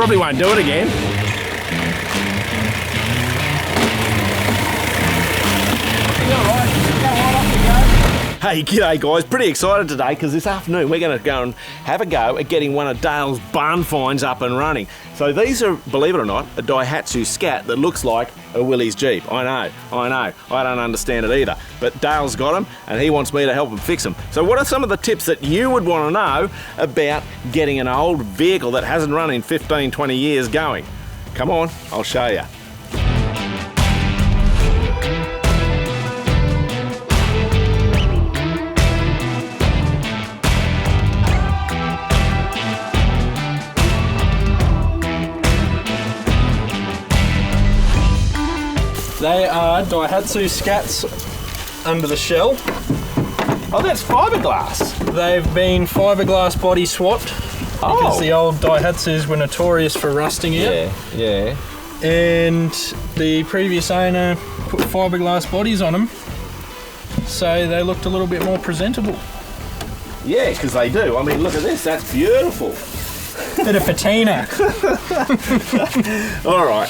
probably won't do it again. Hey, g'day guys, pretty excited today because this afternoon we're going to go and have a go at getting one of Dale's barn finds up and running. So these are, believe it or not, a Daihatsu Scat that looks like a Willys Jeep. I know, I don't understand it either. But Dale's got them and he wants me to help him fix them. So what are some of the tips that you would want to know about getting an old vehicle that hasn't run in 15, 20 years going? Come on, I'll show you. They are Daihatsu Scats under the shell. Oh, that's fiberglass. They've been fiberglass body swapped because the old Daihatsus were notorious for rusting out. Yeah. And the previous owner put fiberglass bodies on them so they looked a little bit more presentable. Yeah, because they do. I mean, look at this, that's beautiful. Bit of patina. All right.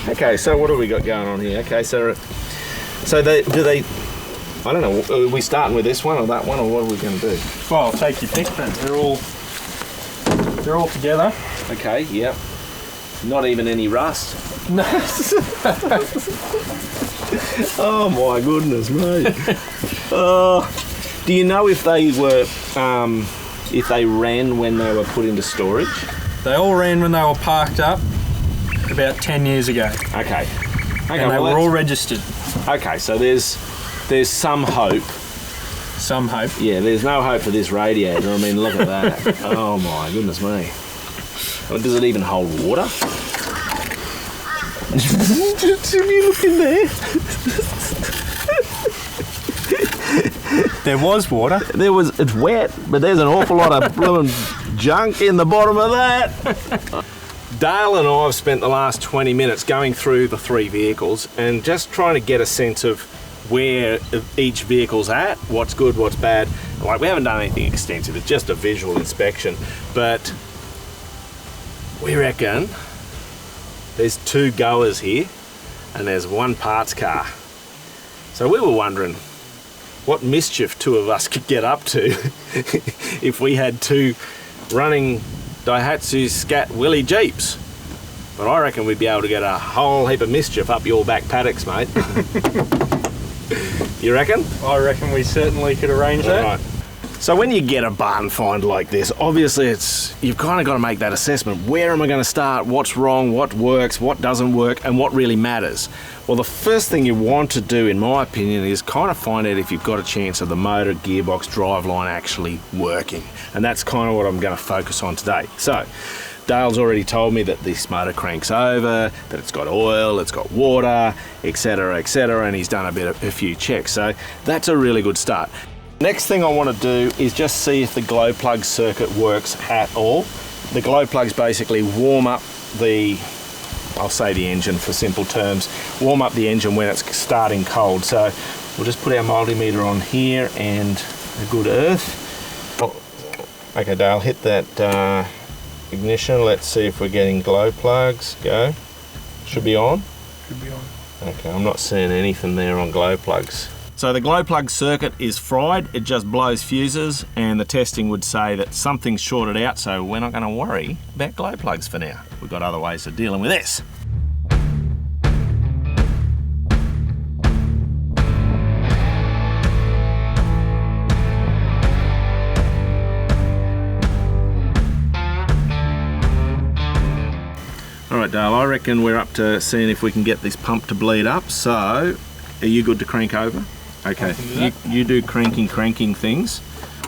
Okay, so what have we got going on here? Okay, so do they? I don't know. Are we starting with this one or that one, or what are we going to do? Well, take your pick, but they're all together. Okay. Yep. Not even any rust. No. Oh my goodness, mate. Do you know if they were if they ran when they were put into storage? They all ran when they were parked up about 10 years ago. Okay. And they were all registered. Okay, so there's some hope. Some hope. Yeah, there's no hope for this radiator. I mean, look at that. Oh my goodness me. Does it even hold water? Did you look in there? There was water. It's wet, but there's an awful lot of blooming junk in the bottom of that. Dale and I have spent the last 20 minutes going through the three vehicles and just trying to get a sense of where each vehicle's at, what's good, what's bad. Like, we haven't done anything extensive, it's just a visual inspection, but we reckon there's two goers here and there's one parts car. So we were wondering what mischief two of us could get up to if we had two running Daihatsu Scat Willy Jeeps. But I reckon we'd be able to get a whole heap of mischief up your back paddocks, mate. You reckon? I reckon we certainly could arrange that. Right. So when you get a barn find like this, obviously you've kind of got to make that assessment. Where am I going to start? What's wrong? What works? What doesn't work? And what really matters? Well, the first thing you want to do, in my opinion, is kind of find out if you've got a chance of the motor, gearbox, driveline actually working. And that's kind of what I'm going to focus on today. So Dale's already told me that this motor cranks over, that it's got oil, it's got water, etc., and he's done a few checks. So that's a really good start. Next thing I want to do is just see if the glow plug circuit works at all. The glow plugs basically warm up I'll say the engine for simple terms, warm up the engine when it's starting cold. So we'll just put our multimeter on here and a good earth. Oh, okay, Dale, hit that ignition. Let's see if we're getting glow plugs. Go. Should be on. Should be on. Okay, I'm not seeing anything there on glow plugs. So the glow plug circuit is fried, it just blows fuses, and the testing would say that something's shorted out, so we're not going to worry about glow plugs for now. We've got other ways of dealing with this. All right, Dale, I reckon we're up to seeing if we can get this pump to bleed up, so are you good to crank over? Okay, you do cranking things.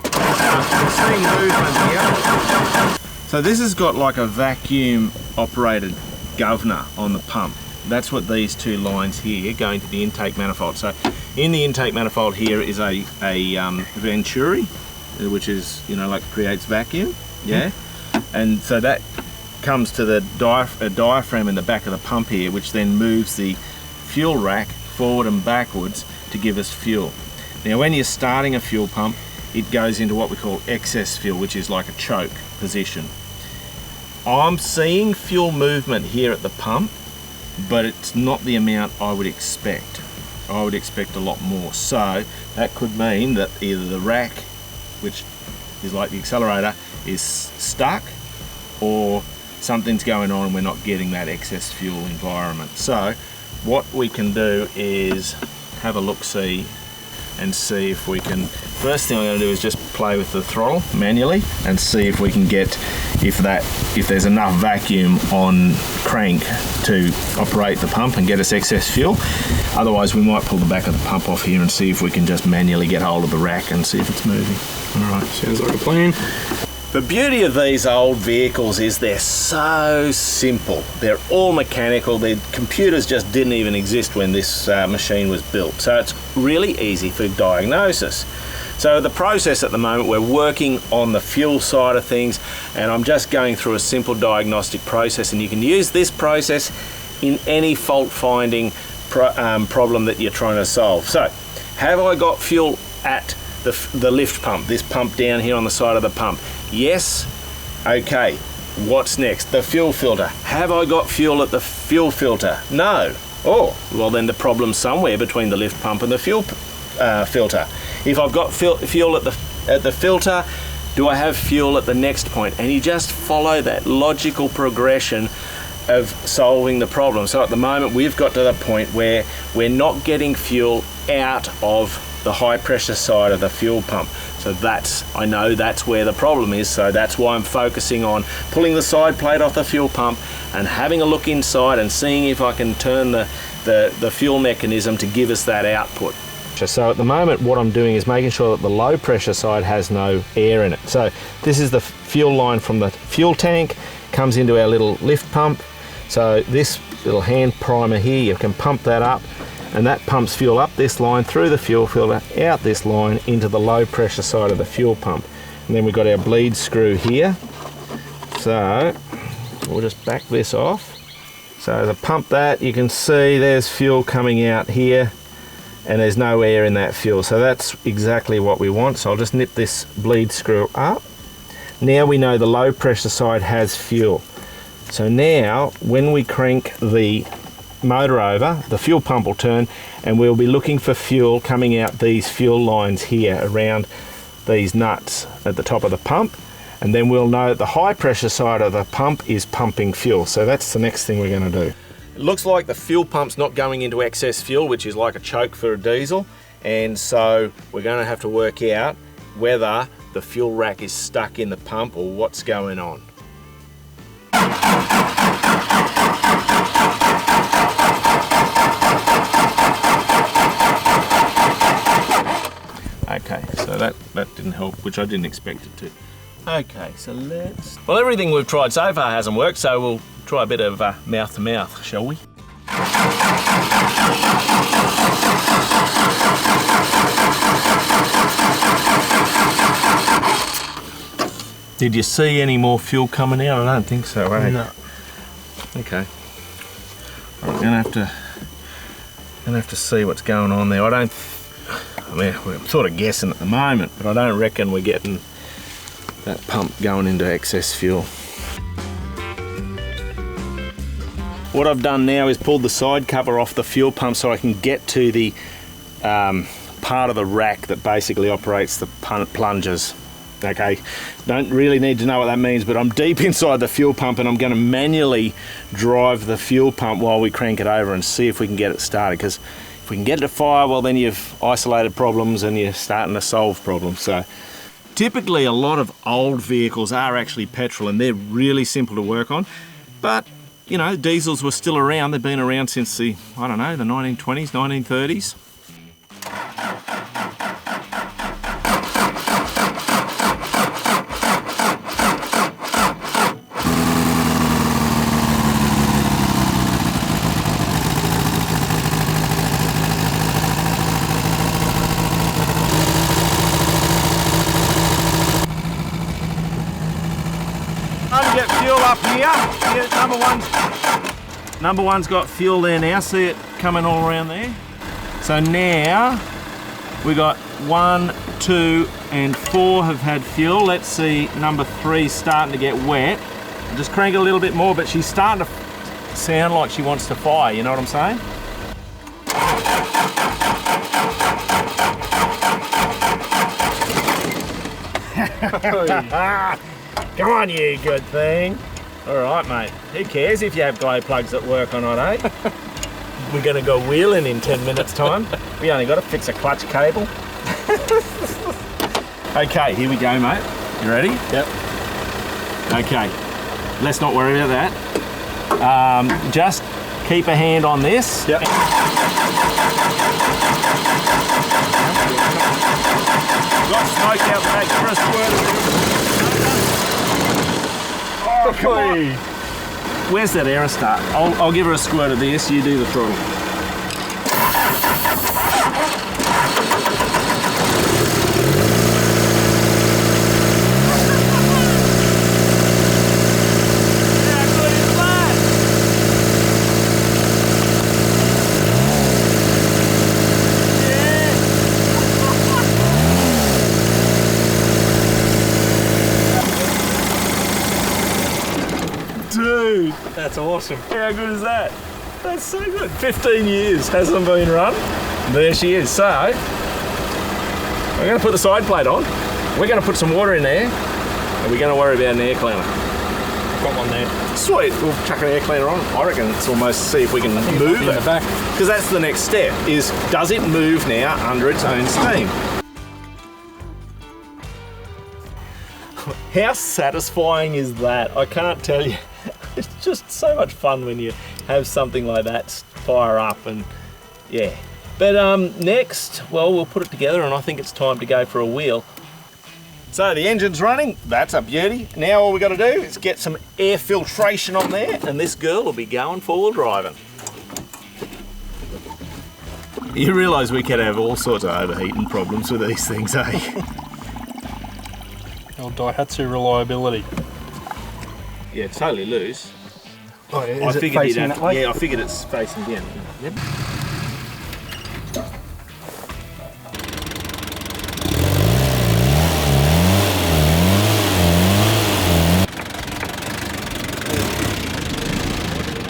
I'm seeing movement here. So this has got like a vacuum operated governor on the pump. That's what these two lines here going to the intake manifold. So in the intake manifold here is a venturi, which is, like creates vacuum, yeah? And so that comes to the diaphragm in the back of the pump here, which then moves the fuel rack forward and backwards to give us fuel. Now when you're starting a fuel pump, it goes into what we call excess fuel, which is like a choke position. I'm seeing fuel movement here at the pump, but it's not the amount I would expect. I would expect a lot more. So that could mean that either the rack, which is like the accelerator, is stuck, or something's going on and we're not getting that excess fuel environment. So what we can do is have a look-see and see if we can, first thing I'm going to do is just play with the throttle manually and see if we can get, if there's enough vacuum on crank to operate the pump and get us excess fuel. Otherwise we might pull the back of the pump off here and see if we can just manually get hold of the rack and see if it's moving. Alright, sounds like a plan. The beauty of these old vehicles is they're so simple. They're all mechanical. The computers just didn't even exist when this machine was built. So it's really easy for diagnosis. So the process at the moment, we're working on the fuel side of things, and I'm just going through a simple diagnostic process, and you can use this process in any fault finding problem that you're trying to solve. So have I got fuel at the lift pump, this pump down here on the side of the pump? Yes. Okay, what's next? The fuel filter. Have I got fuel at the fuel filter? No. Oh, well then the problem's somewhere between the lift pump and the fuel filter. If I've got fuel at the filter, do I have fuel at the next point? And you just follow that logical progression of solving the problem. So at the moment we've got to the point where we're not getting fuel out of the high pressure side of the fuel pump. So I know that's where the problem is. So that's why I'm focusing on pulling the side plate off the fuel pump and having a look inside and seeing if I can turn the fuel mechanism to give us that output. So at the moment what I'm doing is making sure that the low pressure side has no air in it. So this is the fuel line from the fuel tank, comes into our little lift pump. So this little hand primer here, you can pump that up, and that pumps fuel up this line through the fuel filter, out this line into the low pressure side of the fuel pump. And then we've got our bleed screw here. So we'll just back this off. So as I pump that, you can see there's fuel coming out here, and there's no air in that fuel. So that's exactly what we want. So I'll just nip this bleed screw up. Now we know the low pressure side has fuel. So now when we crank the motor over, the fuel pump will turn, and we'll be looking for fuel coming out these fuel lines here around these nuts at the top of the pump, and then we'll know the high pressure side of the pump is pumping fuel. So that's the next thing we're going to do. It looks like the fuel pump's not going into excess fuel, which is like a choke for a diesel, and so we're going to have to work out whether the fuel rack is stuck in the pump or what's going on. Okay, so that didn't help, which I didn't expect it to. Okay, so well, everything we've tried so far hasn't worked, so we'll try a bit of mouth to mouth, shall we? Did you see any more fuel coming out? I don't think so, eh? No. Okay. I'm gonna have to see what's going on there. I mean, we're sort of guessing at the moment, but I don't reckon we're getting that pump going into excess fuel. What I've done now is pulled the side cover off the fuel pump so I can get to the part of the rack that basically operates the plungers. Okay, don't really need to know what that means, but I'm deep inside the fuel pump, and I'm going to manually drive the fuel pump while we crank it over and see if we can get it started, because if we can get it to fire, well then you've isolated problems and you're starting to solve problems. So typically a lot of old vehicles are actually petrol, and they're really simple to work on, but you know, diesels were still around. They've been around since the 1920s, 1930s. Get fuel up here. Number one's got fuel there now. See it coming all around there. So now we got 1, 2, and 4 have had fuel. Let's see, number 3 starting to get wet. Just crank it a little bit more, but she's starting to sound like she wants to fire, you know what I'm saying? Come on, you good thing. All right, mate. Who cares if you have glow plugs that work or not, eh? We're going to go wheeling in 10 minutes' time. We only got to fix a clutch cable. Okay, here we go, mate. You ready? Yep. Okay. Let's not worry about that. Just keep a hand on this. Yep. Got smoke out the back for a squirt. Oh, come on. Where's that aerostat? I'll give her a squirt of this, you do the throttle. Dude, That's awesome. how good is that? That's so good. 15 years hasn't been run. There she is. So, I'm going to put the side plate on. We're going to put some water in there, and we're going to worry about an air cleaner. Got one there. Sweet, we'll chuck an air cleaner on. I reckon it's almost see if we can move in it. the back. Because that's the next step, is does it move now under its own steam? How satisfying is that? I can't tell you. It's just so much fun when you have something like that fire up, and yeah. But next, well, we'll put it together, and I think it's time to go for a wheel. So the engine's running, that's a beauty. Now all we got to do is get some air filtration on there, and this girl will be going forward driving. You realise we could have all sorts of overheating problems with these things, eh? Old Daihatsu reliability. Yeah, it's totally loose. Oh, I figured facing that way? Yeah, I figured it's facing down. Yep.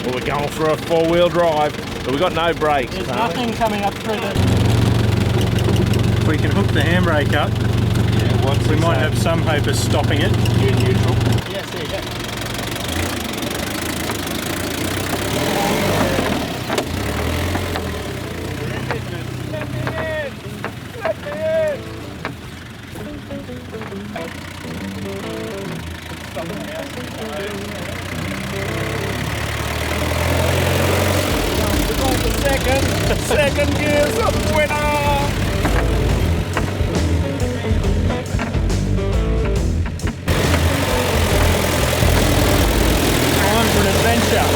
Well, we're going for a four-wheel drive, but we've got no brakes. There's nothing coming up through the... If we can hook the handbrake up, we might have some hope of stopping it. You're neutral. Yes, there you go. Second gear's a winner! Time for an adventure.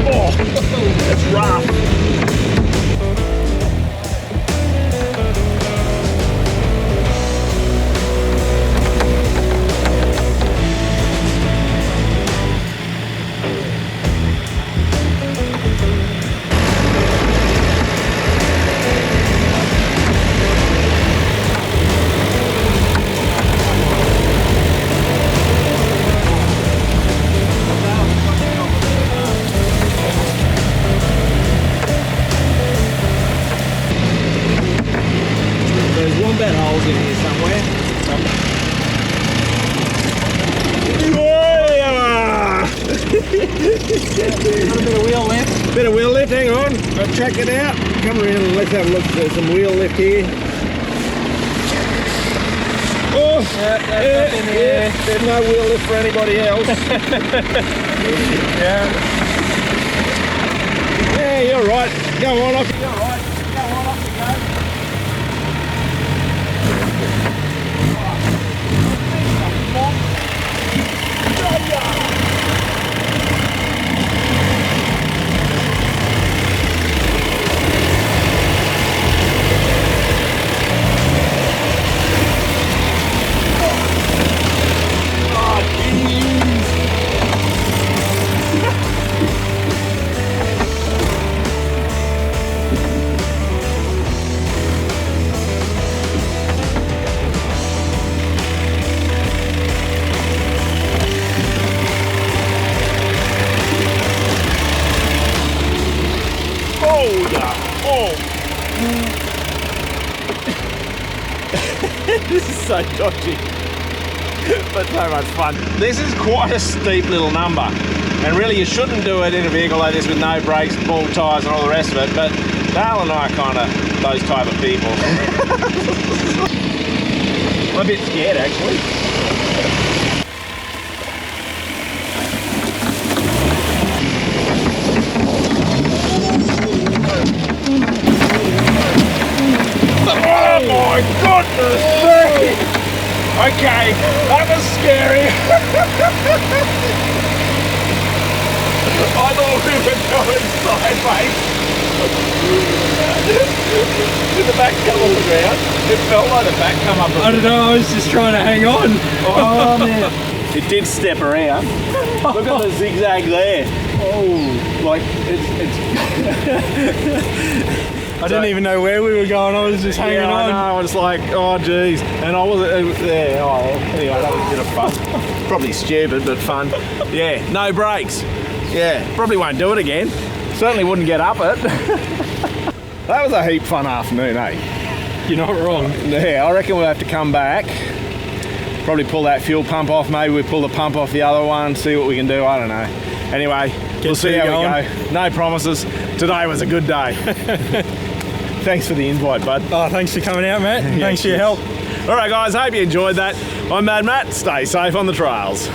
Oh, that's rough. There's wombat holes in here somewhere. A little bit of wheel lift. Bit of wheel lift, hang on. I'll check it out. Come around and let's have a look. There's some wheel lift here. Oh, That's up in the air. there's no wheel lift for anybody else. Yeah. Yeah, you're right. Go on off. You're right. Go on, off you go. so dodgy. But so much fun. This is quite a steep little number. And really you shouldn't do it in a vehicle like this with no brakes, ball tyres and all the rest of it. But Dale and I are kind of those type of people. I'm a bit scared actually. Oh my goodness me! Okay, that was scary. I thought we were going sideways. Did the back come off the ground? It felt like the back come up. I don't know, I was just trying to hang on. Oh man. It did step around. Look at the zigzag there. Oh, like it's I didn't even know where we were going, I was just hanging on. I know, I was like, oh geez. And I wasn't there. Oh, anyway, that was a bit of fun. Probably stupid, but fun. Yeah, no brakes. Yeah, probably won't do it again. Certainly wouldn't get up it. That was a heap fun afternoon, eh? You're not wrong. Yeah, I reckon we'll have to come back. Probably pull that fuel pump off. Maybe we pull the pump off the other one, see what we can do. I don't know. Anyway, we'll see how we go. No promises. Today was a good day. Thanks for the invite, bud. Oh, thanks for coming out, Matt. Thanks for your help. All right, guys, hope you enjoyed that. I'm Mad Matt. Stay safe on the trails.